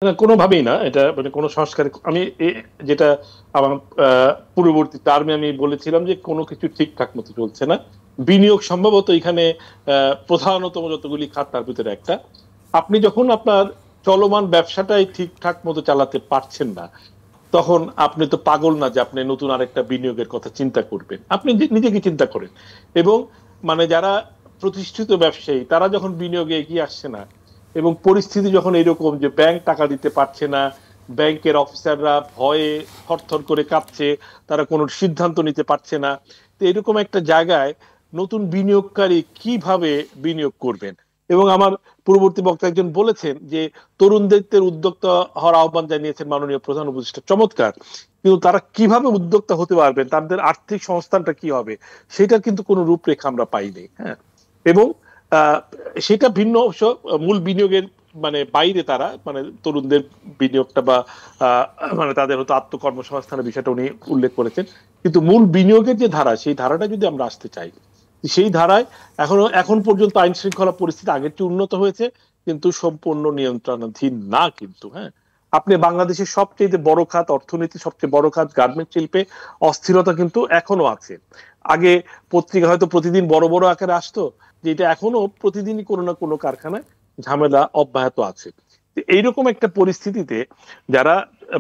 না, কোনোভাবেই না। এটা মানে কোনো সংস্কার আমি যেটা আমার পূর্ববর্তী টার্মে আমি বলেছিলাম যে কোনো কিছু ঠিকঠাক মতো চলছে না। বিনিয়োগ সম্ভবত এখানে প্রধানতম যতগুলি খাত তার ভিতরে একটা। আপনি যখন আপনার চলমান ব্যবসাটাই ঠিকঠাক মতো চালাতে পারছেন না, তখন আপনি তো পাগল না যে আপনি নতুন আরেকটা বিনিয়োগের কথা চিন্তা করবেন। আপনি নিজেকে চিন্তা করেন। এবং মানে যারা প্রতিষ্ঠিত ব্যবসায়ী তারা যখন বিনিয়োগে এগিয়ে আসছে না, এবং পরিস্থিতি যখন এরকম যে ব্যাংক টাকা দিতে পারছে না, ব্যাংকের অফিসাররা ভয়ে থরথর করে কাঁপছে, তারা কোনো সিদ্ধান্ত নিতে পারছে না, তো এরকম একটা জায়গায় নতুন বিনিয়োগকারী কিভাবে বিনিয়োগ করবেন? এবং আমার পূর্ববর্তী বক্তা একজন বলেছেন যে তরুণদের উদ্যোক্তা হওয়ার আহ্বান জানিয়েছেন মাননীয় প্রধান উপদেষ্টা, চমৎকার। কিন্তু তারা কিভাবে উদ্যোক্তা হতে পারবেন, তাদের আর্থিক সংস্থানটা কি হবে, সেটার কিন্তু কোনো রূপরেখা আমরা পাইনি। হ্যাঁ, এবং সেটা ভিন্ন অবশ্য মূল বিনিয়োগের মানে বাইরে তারা মানে তরুণদের বিনিয়োগটা বা মানে তাদের হয়তো আত্মকর্মসংস্থানের বিষয়টা উনি উল্লেখ করেছেন। কিন্তু মূল বিনিয়োগের যে ধারা, সেই ধারাটা যদি আমরা আসতে চাই, সেই ধারায় এখন পর্যন্ত আইন শৃঙ্খলা পরিস্থিতি আগের চেয়ে উন্নত হয়েছে, কিন্তু সম্পূর্ণ নিয়ন্ত্রণাধীন না কিন্তু। হ্যাঁ, আপনি বাংলাদেশের সবচেয়ে বড় খাত, অর্থনীতি সবচেয়ে বড় খাত গার্মেন্ট শিল্পে অস্থিরতা কিন্তু এখনো আছে। আগে পত্রিকা হয়তো প্রতিদিন বড় বড় আকারে আসতো, যে এটা এখনো প্রতিদিনই কোনো না কোনো কারখানায় ঝামেলা অব্যাহত আছে। এইরকম একটা পরিস্থিতিতে যারা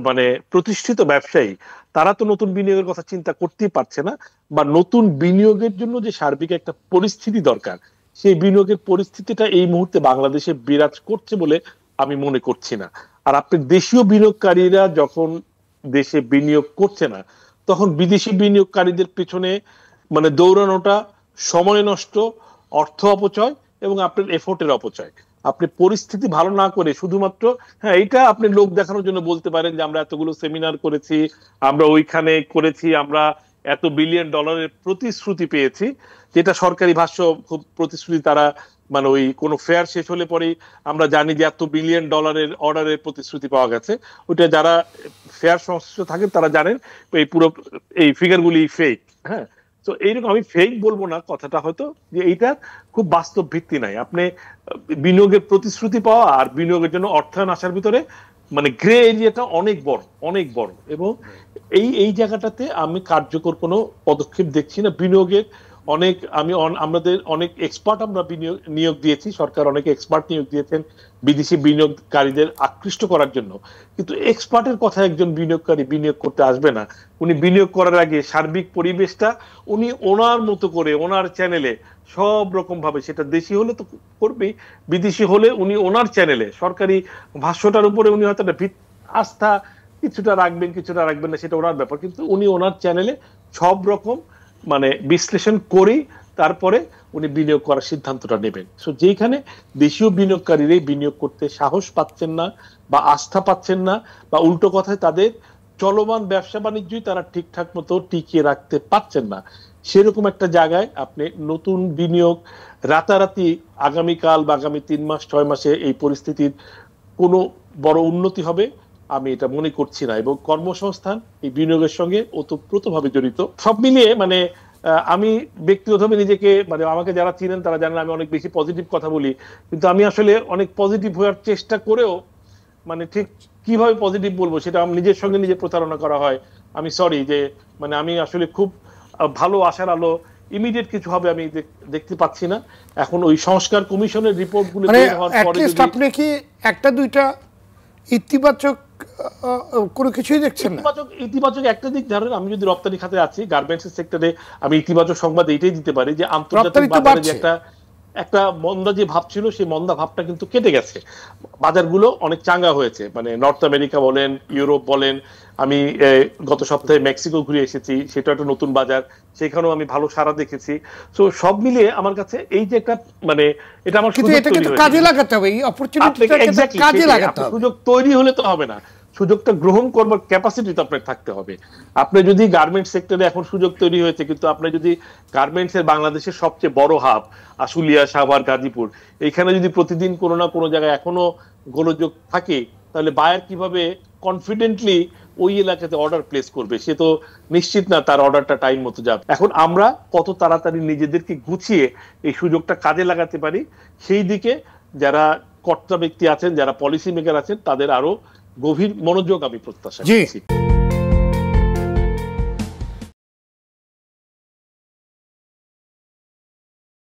মানে প্রতিষ্ঠিত ব্যবসায়ী, তারা তো নতুন বিনিয়োগের কথা চিন্তা করতেই পারছে না, বা নতুন বিনিয়োগের জন্য যে সার্বিক একটা পরিস্থিতি দরকার, সেই বিনিয়োগের পরিস্থিতিটা এই মুহূর্তে বাংলাদেশে বিরাজ করছে বলে আমি মনে করছি না। আর আপনি দেশীয় বিনিয়োগকারীরা যখন দেশে বিনিয়োগ করছে না, তখন বিদেশি বিনিয়োগকারীদের পিছনে মানে দৌড়ানোটা সময় নষ্ট, অর্থ অপচয় এবং আপনার এফোর্টের অপচয়। আপনি পরিস্থিতি ভালো না করে শুধুমাত্র, হ্যাঁ, এটা আপনি লোক দেখানোর জন্য বলতে পারেন যে আমরা এতগুলো সেমিনার করেছি, আমরা ওইখানে করেছি, আমরা এত বিলিয়ন ডলারের প্রতিশ্রুতি পেয়েছি, যেটা সরকারি ভাষ্য খুব প্রতিশ্রুতি তারা মানে ওই কোন ফেয়ার শেষ হলে পরেই আমরা জানি যে এত বিলিয়ন ডলারের অর্ডারের প্রতিশ্রুতি পাওয়া গেছে। ওইটা যারা ফেয়ার সংশ্লিষ্ট থাকেন তারা জানেন এই পুরো এই ফিগারগুলি ফেক। হ্যাঁ, তো এইরকম আমি ফেক বলবো না কথাটা, হয়তো যে এইটা খুব বাস্তব ভিত্তি নাই। আপনি বিনিয়োগের প্রতিশ্রুতি পাওয়া আর বিনিয়োগের জন্য অর্থায়ন আসার ভিতরে মানে গ্রে এরিয়াটা অনেক বড়, অনেক বড়। এবং এই জায়গাটাতে আমি কার্যকর কোনো পদক্ষেপ দেখছি না বিনিয়োগের। অনেক আমাদের অনেক এক্সপার্ট আমরা নিয়োগ দিয়েছি, সরকার অনেক এক্সপার্ট নিয়োগ দিয়েছেন বিদেশি বিনিয়োগকারীদের আকৃষ্ট করার জন্য। কিন্তু এক্সপার্টের কথা একজন বিনিয়োগকারী বিনিয়োগ করতে আসবে না। উনি বিনিয়োগ করার আগে সার্বিক পরিবেশটা উনি ওনার মতো করে ওনার চ্যানেলে সব রকম ভাবে, সেটা দেশি হলে তো করবেই, বিদেশি হলে উনি ওনার চ্যানেলে সরকারি ভাষ্যটার উপরে উনি হয়তো আস্থা কিছুটা রাখবেন কিছুটা রাখবেন না, সেটা ওনার ব্যাপার, কিন্তু উনি ওনার চ্যানেলে সব রকম মানে বিশ্লেষণ করেই তারপরে উনি বিনিয়োগ করার সিদ্ধান্তটা নেবেন। সো যেখানে দেশীয় বিনিয়োগকারীরাই বিনিয়োগ করতে সাহস পাচ্ছেন না বা আস্থা পাচ্ছেন না, বা উল্টো কথায় তাদের চলমান ব্যবসা বাণিজ্যই তারা ঠিকঠাক মতো টিকিয়ে রাখতে পারছেন না, সেরকম একটা জায়গায় আপনি নতুন বিনিয়োগ রাতারাতি আগামীকাল বা আগামী 3 মাস 6 মাসে এই পরিস্থিতির কোনো বড় উন্নতি হবে আমি এটা মনে করছি না। এবং কর্মসংস্থান এই বিনিয়োগের সঙ্গে ওতপ্রোতভাবে জড়িত। সব মিলিয়ে মানে আমি ব্যক্তিগতভাবে নিজেকে মানে আমাকে যারা চিনেন তারা জানেন আমি অনেক বেশি পজিটিভ কথা বলি, কিন্তু আমি আসলে অনেক পজিটিভ হওয়ার চেষ্টা করেও মানে ঠিক কিভাবে পজিটিভ বলবো সেটা আমার নিজের সঙ্গে নিজে প্রতারণা করা হয়। আমি সরি যে মানে আমি আসলে খুব ভালো আশার আলো ইমিডিয়েট কিছু হবে আমি দেখতে পাচ্ছি না। এখন ওই সংস্কার কমিশনের রিপোর্টগুলো বের হওয়ার পরে যদি আপনি কি একটা দুইটা ইতিবাচক কোনো কিছুই দেখছেন না? ইতিবাচক একটা দিক ধরেন, আমি যদি রপ্তানি খাতে আছি, গার্মেন্টস সেক্টরে আমি ইতিবাচক সংবাদ এইটাই দিতে পারি যে আন্তর্জাতিক বাজারে যে একটা মন্দা যে ভাব ছিল, সেই মন্দা ভাবটা কিন্তু কেটে গেছে। বাজারগুলো অনেক চাঙ্গা হয়েছে, মানে নর্থ আমেরিকা বলেন, ইউরোপ বলেন। আমি গত সপ্তাহে মেক্সিকো ঘুরে এসেছি, সেটা একটা নতুন বাজার, সেখানেও আমি ভালো সাড়া দেখেছি। তো সব মিলিয়ে আমার কাছে এই যে একটা মানে এটা আমার কাজে লাগাতে হবে, এই অপরচুনিটিটাকে কাজে লাগাতে হবে। সুযোগ তৈরি হলে তো হবে না, সুযোগটা গ্রহণ করবার ক্যাপাসিটি তো আপনার থাকতে হবে। আপনি যদি গার্মেন্টস সেক্টরে এখন সুযোগ তৈরি হয়েছে, কিন্তু আপনি যদি গার্মেন্টস এর বাংলাদেশের সবচেয়ে বড় হাব আশুলিয়া, সাভার, গাজীপুর, এইখানে যদি প্রতিদিন কোনো না কোনো জায়গায় এখনো গোলযোগ থাকে, তাহলে বায়ার কিভাবে কনফিডেন্টলি ওই এলাকাতে অর্ডার প্লেস করবে? সে তো নিশ্চিত না তার অর্ডারটা টাইম মতো যাবে। এখন আমরা কত তাড়াতাড়ি নিজেদেরকে গুছিয়ে এই সুযোগটা কাজে লাগাতে পারি, সেই দিকে যারা কর্তা ব্যক্তি আছেন, যারা পলিসি মেকার আছেন, তাদের আরো গভীর মনোযোগ আমি প্রত্যাশা জি। করছি।